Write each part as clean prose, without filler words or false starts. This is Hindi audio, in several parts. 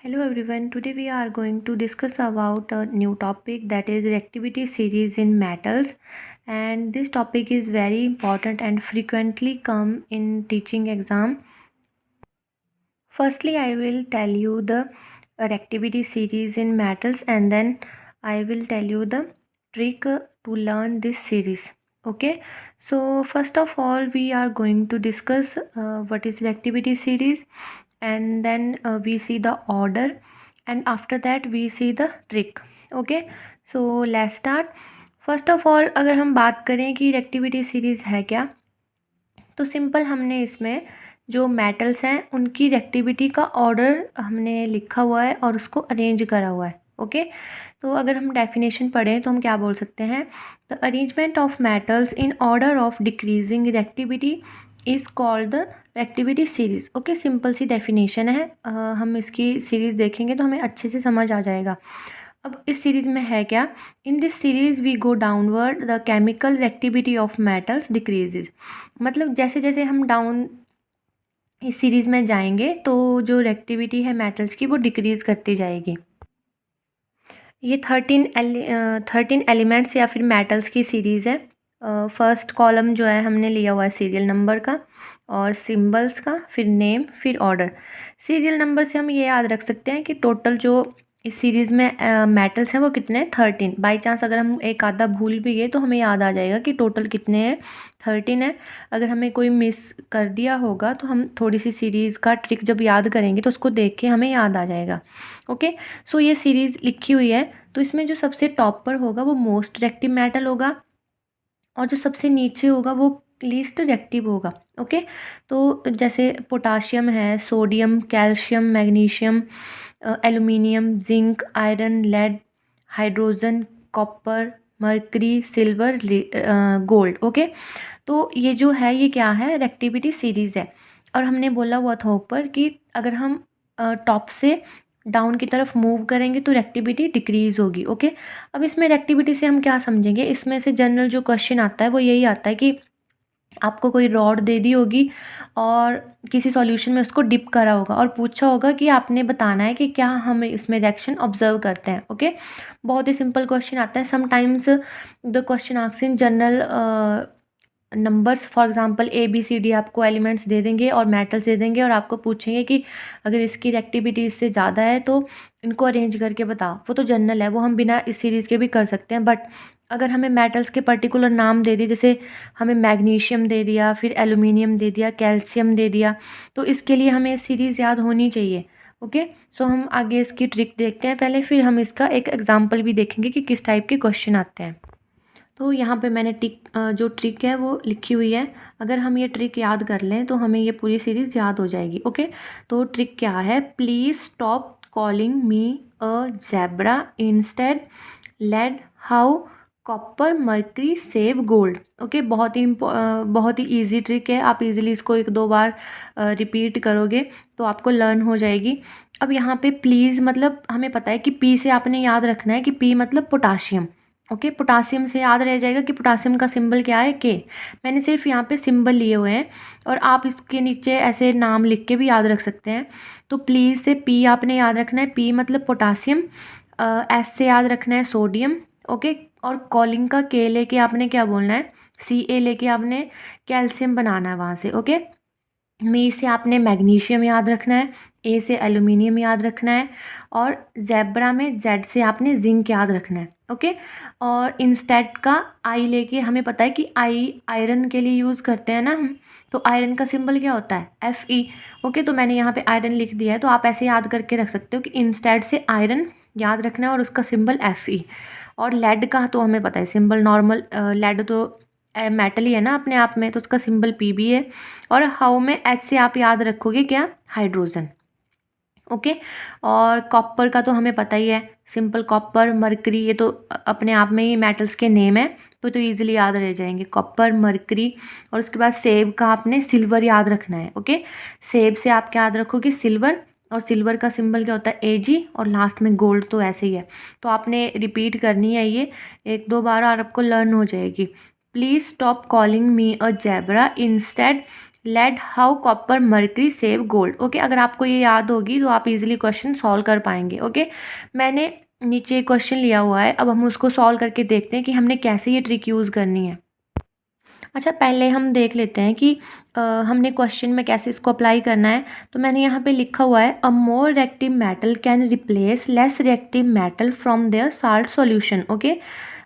Hello everyone. Today we are going to discuss about a new topic, that is reactivity series in metals, and this topic is very important and frequently come in teaching exam. Firstly, I will tell you the reactivity series in metals, and then I will tell you the trick to learn this series. Okay, so first of all we are going to discuss what is reactivity series, and then we see the order, and after that we see the trick. Okay, so let's start. First of all अगर हम बात करें कि रेक्टिविटी सीरीज़ है क्या, तो सिंपल हमने इसमें जो मेटल्स हैं उनकी रेक्टिविटी का ऑर्डर हमने लिखा हुआ है और उसको अरेंज करा हुआ है. ओके, तो अगर हम डेफिनेशन पढ़ें तो हम क्या बोल सकते हैं, the arrangement of metals in order of decreasing reactivity is called the reactivity series. Okay, simple सी डेफिनेशन है. हम इसकी सीरीज़ देखेंगे तो हमें अच्छे से समझ आ जाएगा. अब इस सीरीज़ में है क्या, in this series we go downward the chemical reactivity of metals decreases. मतलब जैसे जैसे हम डाउन इस सीरीज़ में जाएंगे तो जो रेक्टिविटी है मेटल्स की वो डिक्रीज़ करती जाएगी. ये 13 एलिमेंट्स या फिर मेटल्स की सीरीज़ है. फर्स्ट कॉलम जो है हमने लिया हुआ है सीरियल नंबर का, और सिंबल्स का, फिर नेम, फिर ऑर्डर. सीरियल नंबर से हम ये याद रख सकते हैं कि टोटल जो इस सीरीज़ में मेटल्स हैं वो कितने हैं, 13. बाई चांस अगर हम एक आधा भूल भी गए तो हमें याद आ जाएगा कि टोटल कितने हैं, 13 है. अगर हमें कोई मिस कर दिया होगा तो हम थोड़ी सी सीरीज़ का ट्रिक जब याद करेंगे तो उसको देख के हमें याद आ जाएगा. ओके, सो ये सीरीज़ लिखी हुई है, तो इसमें जो सबसे टॉप पर होगा वो मोस्ट रेक्टिव मेटल होगा, और जो सबसे नीचे होगा वो लीस्ट रेक्टिव होगा. ओके, तो जैसे पोटाशियम है, sodium, calcium, magnesium, aluminium, zinc, iron, lead, hydrogen, copper, mercury, silver, gold. Okay, तो ये जो है ये क्या है, रेक्टिविटी सीरीज़ है. और हमने बोला हुआ था ऊपर कि अगर हम टॉप से डाउन की तरफ मूव करेंगे तो रेक्टिविटी डिक्रीज होगी. ओके, अब इसमें रेक्टिविटी से हम क्या समझेंगे, इसमें से जनरल जो क्वेश्चन आता है वो यही आता है कि आपको कोई रॉड दे दी होगी और किसी सॉल्यूशन में उसको डिप करा होगा और पूछा होगा कि आपने बताना है कि क्या हम इसमें रिएक्शन ऑब्जर्व करते हैं. ओके, बहुत ही सिंपल क्वेश्चन आता है. Sometimes the question asks in general numbers, for example ABCD आपको एलिमेंट्स दे देंगे और मेटल्स दे देंगे और आपको पूछेंगे कि अगर इसकी रेक्टिविटी इससे ज़्यादा है तो इनको अरेंज करके बताओ. वो तो जनरल है, वो हम बिना इस सीरीज़ के भी कर सकते हैं. बट अगर हमें मेटल्स के पर्टिकुलर नाम दे दिए, जैसे हमें मैग्नीशियम दे दिया, फिर एल्यूमिनियम दे दिया, कैल्शियम दे दिया, तो इसके लिए हमें सीरीज़ याद होनी चाहिए. ओके, सो हम आगे इसकी ट्रिक देखते हैं पहले, फिर हम इसका एक एग्जाम्पल भी देखेंगे कि किस टाइप के क्वेश्चन आते हैं. तो यहाँ पे मैंने जो ट्रिक है वो लिखी हुई है. अगर हम ये ट्रिक याद कर लें तो हमें ये पूरी सीरीज़ याद हो जाएगी. ओके, तो ट्रिक क्या है, please stop calling me a zebra, instead lead, how, copper, mercury, save, gold. Okay, बहुत ही ईजी ट्रिक है. आप इजीली इसको एक दो बार रिपीट करोगे तो आपको लर्न हो जाएगी. अब यहाँ पे प्लीज़ मतलब हमें पता है कि पी से आपने याद रखना है कि पी मतलब पोटाशियम. ओके, पोटासियम से याद रह जाएगा कि पोटासियम का सिंबल क्या है, के. मैंने सिर्फ यहाँ पे सिंबल लिए हुए हैं और आप इसके नीचे ऐसे नाम लिख के भी याद रख सकते हैं. तो प्लीज़ से पी आपने याद रखना है, पी मतलब पोटासियम. एस से याद रखना है सोडियम. ओके, और कॉलिंग का के लेके आपने क्या बोलना है, Ca लेके आपने कैल्शियम बनाना है वहाँ से. ओके, मी से आपने मैग्नीशियम याद रखना है, ए से एल्यूमिनियम याद रखना है, और जेब्रा में जेड से आपने जिंक याद रखना है. ओके, और इंस्टेड का आई लेके हमें पता है कि आई आयरन के लिए यूज़ करते हैं ना हम, तो आयरन का सिंबल क्या होता है, Fe. ओके, तो मैंने यहाँ पे आयरन लिख दिया है, तो आप ऐसे याद करके रख सकते हो कि इंस्टेड से आयरन याद रखना है और उसका सिंबल Fe. और लेड का तो हमें पता है सिंबल, नॉर्मल लेड तो मेटल ही है ना अपने आप में, तो उसका सिंबल Pb है. और हाउ में H से आप याद रखोगे क्या, हाइड्रोजन. ओके, और कॉपर का तो हमें पता ही है, सिंपल कॉपर, मर्करी, ये तो अपने आप में ही मेटल्स के नेम है, तो इजीली याद रह जाएंगे, कॉपर, मर्करी. और उसके बाद सेब का आपने सिल्वर याद रखना है. ओके, सेब से आप क्या याद रखोगे, सिल्वर, और सिल्वर का सिंबल क्या होता है, Ag, और लास्ट में गोल्ड तो ऐसे ही है. तो आपने रिपीट करनी है ये एक दो बार और आपको लर्न हो जाएगी. Please stop calling me a zebra, instead lead, how, copper, mercury, save, gold. Okay, अगर आपको ये याद होगी तो आप इजीली क्वेश्चन सॉल्व कर पाएंगे। ओके, मैंने नीचे क्वेश्चन लिया हुआ है, अब हम उसको सॉल्व करके देखते हैं कि हमने कैसे ये ट्रिक यूज़ करनी है। अच्छा, पहले हम देख लेते हैं कि हमने क्वेश्चन में कैसे इसको अप्लाई करना है। तो मैंने यहाँ पे लिखा हुआ है, a more reactive metal can replace less reactive metal from their salt solution. Okay,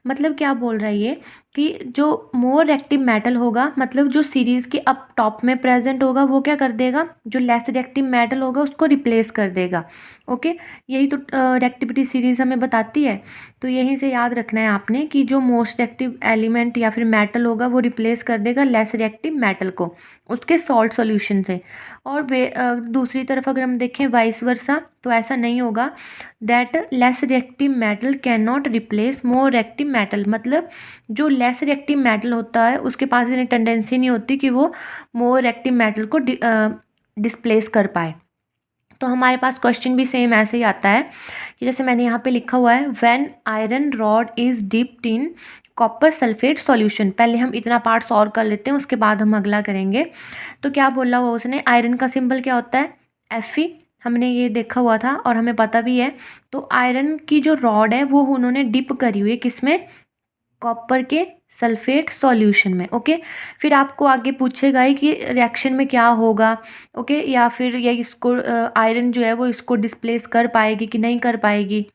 मतलब क्या बोल रहा है ये कि जो मोर रिएक्टिव मेटल होगा, मतलब जो सीरीज़ के अप टॉप में प्रेजेंट होगा, वो क्या कर देगा, जो लेस रिएक्टिव मेटल होगा उसको रिप्लेस कर देगा। ओके, यही तो रिएक्टिविटी सीरीज़ हमें बताती है। तो यहीं से याद रखना है आपने कि जो मोस्ट रिएक्टिव एलिमेंट या फिर मेटल होगा वो रिप्लेस कर देगा लेस रिएक्टिव मेटल को उसके सॉल्ट सॉल्यूशन से। और दूसरी तरफ अगर हम देखें वाइस वर्सा, तो ऐसा नहीं होगा। That less reactive metal can not replace more reactive metal, मतलब जो लेस रिएक्टिव मेटल होता है उसके पास इतनी टेंडेंसी नहीं होती कि वो मोर रिएक्टिव मेटल को डिस्प्लेस कर पाए। तो हमारे पास क्वेश्चन भी सेम ऐसे ही आता है कि जैसे मैंने यहाँ पे लिखा हुआ है, when iron rod is dipped in copper sulphate solution. पहले हम इतना पार्ट सॉल्व कर लेते हैं, उसके बाद हम अगला करेंगे। तो क्या बोला हुआ उसने, आयरन का सिंबल क्या होता है, Fe। हमने ये देखा हुआ था और हमें पता भी है। तो आयरन की जो रॉड है वो उन्होंने डिप करी हुई है किसमें, कॉपर के सल्फेट सॉल्यूशन में। ओके, फिर आपको आगे पूछेगा ही कि रिएक्शन में क्या होगा। ओके, या फिर ये इसको आयरन जो है वो इसको डिस्प्लेस कर पाएगी कि नहीं कर पाएगी।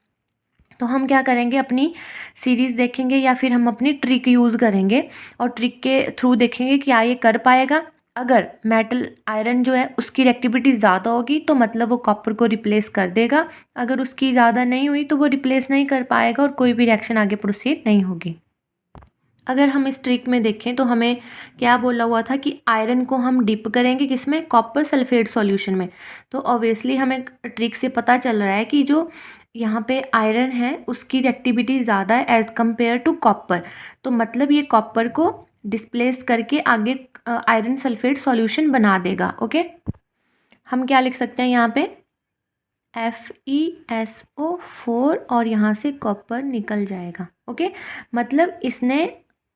तो हम क्या करेंगे, अपनी सीरीज़ देखेंगे या फिर हम अपनी ट्रिक यूज़ करेंगे और ट्रिक के थ्रू देखेंगे क्या ये कर पाएगा। अगर मेटल आयरन जो है उसकी रिएक्टिविटी ज़्यादा होगी तो मतलब वो कॉपर को रिप्लेस कर देगा। अगर उसकी ज़्यादा नहीं हुई तो वो रिप्लेस नहीं कर पाएगा और कोई भी रिएक्शन आगे प्रोसीड नहीं होगी। अगर हम इस ट्रिक में देखें तो हमें क्या बोला हुआ था कि आयरन को हम डिप करेंगे किसमें, कॉपर सल्फेट सॉल्यूशन में। तो ऑब्वियसली हमें ट्रिक से पता चल रहा है कि जो यहाँ पे आयरन है उसकी रिएक्टिविटी ज़्यादा है एज़ कम्पेयर टू कॉपर। तो मतलब ये कॉपर को डिस्प्लेस करके आगे आयरन सल्फेट सॉल्यूशन बना देगा। ओके, हम क्या लिख सकते हैं यहाँ पे, FeSO4 और यहाँ से कॉपर निकल जाएगा। ओके, मतलब इसने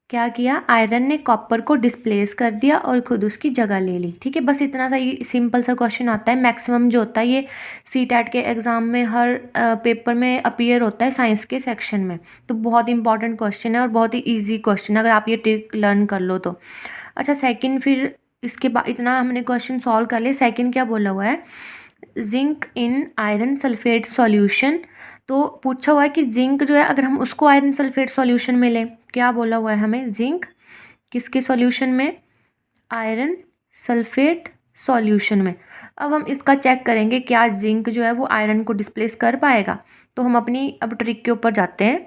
क्या किया, आयरन ने कॉपर को डिस्प्लेस कर दिया और खुद उसकी जगह ले ली। ठीक है, बस इतना सा ही सिंपल सा क्वेश्चन आता है। मैक्सिमम जो होता है ये CTET के एग्ज़ाम में हर पेपर में अपीयर होता है साइंस के सेक्शन में। तो बहुत इंपॉर्टेंट क्वेश्चन है और बहुत ही ईजी क्वेश्चन है अगर आप ये ट्रिक लर्न कर लो तो। अच्छा, सेकेंड, फिर इसके बाद इतना हमने क्वेश्चन सॉल्व कर लिया। सेकेंड क्या बोला हुआ है, zinc in iron sulphate solution. तो पूछा हुआ है कि जिंक जो है अगर हम उसको आयरन सल्फेट सॉल्यूशन में लें, क्या बोला हुआ है हमें, जिंक किसके सॉल्यूशन में, आयरन सल्फेट सॉल्यूशन में। अब हम इसका चेक करेंगे क्या जिंक जो है वो आयरन को डिस्प्लेस कर पाएगा। तो हम अपनी अब ट्रिक के ऊपर जाते हैं।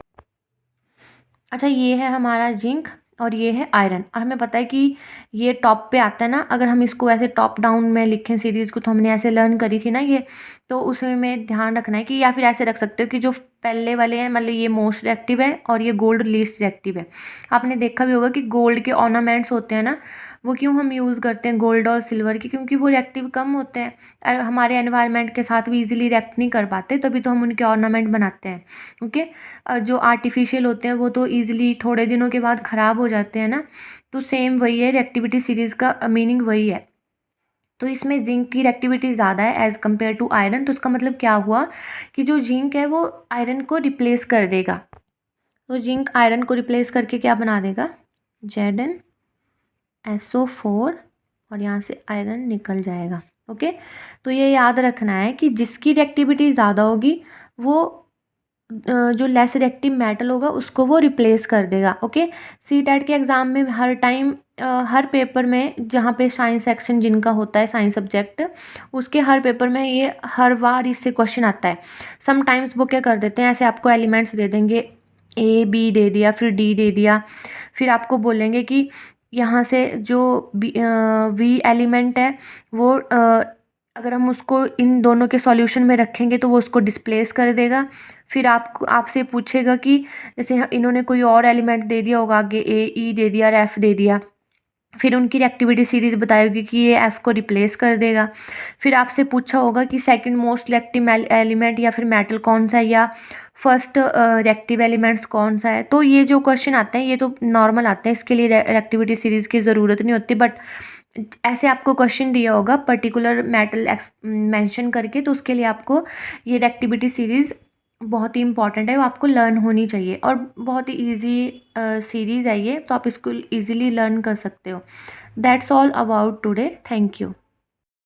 अच्छा, ये है हमारा जिंक और ये है आयरन, और हमें पता है कि ये टॉप पे आता है ना। अगर हम इसको ऐसे टॉप डाउन में लिखें सीरीज़ को, तो हमने ऐसे लर्न करी थी ना ये, तो उसमें में ध्यान रखना है कि, या फिर ऐसे रख सकते हो कि जो पहले वाले हैं मतलब ये मोस्ट रिएक्टिव है और ये गोल्ड लीस्ट रिएक्टिव है। आपने देखा भी होगा कि गोल्ड के ऑर्नामेंट्स होते हैं ना, वो क्यों हम यूज़ करते हैं गोल्ड और सिल्वर की, क्योंकि वो रिएक्टिव कम होते हैं और हमारे एनवायरनमेंट के साथ भी इजीली रिएक्ट नहीं कर पाते, तभी तो हम उनके ऑर्नामेंट बनाते हैं। ओके, जो आर्टिफिशियल होते हैं वो तो ईजिली थोड़े दिनों के बाद ख़राब हो जाते हैं ना। तो सेम वही है, रिएक्टिविटी सीरीज़ का मीनिंग वही है। तो इसमें जिंक की रिएक्टिविटी ज़्यादा है एज़ कम्पेयर टू आयरन। तो इसका मतलब क्या हुआ कि जो जिंक है वो आयरन को रिप्लेस कर देगा। तो जिंक आयरन को रिप्लेस करके क्या बना देगा, ZnSO4 और यहाँ से आयरन निकल जाएगा। ओके, तो ये याद रखना है कि जिसकी रिएक्टिविटी ज़्यादा होगी वो जो लेस रिएक्टिव मेटल होगा उसको वो रिप्लेस कर देगा। ओके, CTET के एग्ज़ाम में हर टाइम हर पेपर में, जहाँ पे साइंस सेक्शन जिनका होता है साइंस सब्जेक्ट, उसके हर पेपर में ये हर बार इससे क्वेश्चन आता है। समटाइम्स वो क्या कर देते हैं, ऐसे आपको एलिमेंट्स दे देंगे, A B दे दिया, फिर D दे दिया, फिर आपको बोलेंगे कि यहाँ से जो V एलिमेंट है वो अगर हम उसको इन दोनों के सॉल्यूशन में रखेंगे तो वो उसको डिस्प्लेस कर देगा। फिर आपसे पूछेगा कि जैसे इन्होंने कोई और एलिमेंट दे दिया होगा, आगे A, E दे दिया और F दे दिया, फिर उनकी रिएक्टिविटी सीरीज़ बताएगी कि ये F को रिप्लेस कर देगा। फिर आपसे पूछा होगा कि सेकंड मोस्ट रिएक्टिव एलिमेंट या फिर मेटल कौन सा है, या फर्स्ट रिएक्टिव एलिमेंट्स कौन सा है। तो ये जो क्वेश्चन आते हैं ये तो नॉर्मल आते हैं, इसके लिए रिएक्टिविटी सीरीज़ की ज़रूरत नहीं होती, बट ऐसे आपको क्वेश्चन दिया होगा पर्टिकुलर मेटल मेंशन करके, तो उसके लिए आपको ये एक्टिविटी सीरीज़ बहुत ही इंपॉर्टेंट है, वो आपको लर्न होनी चाहिए और बहुत ही इजी सीरीज़ है ये, तो आप इसको इजीली लर्न कर सकते हो। That's all about today. Thank you.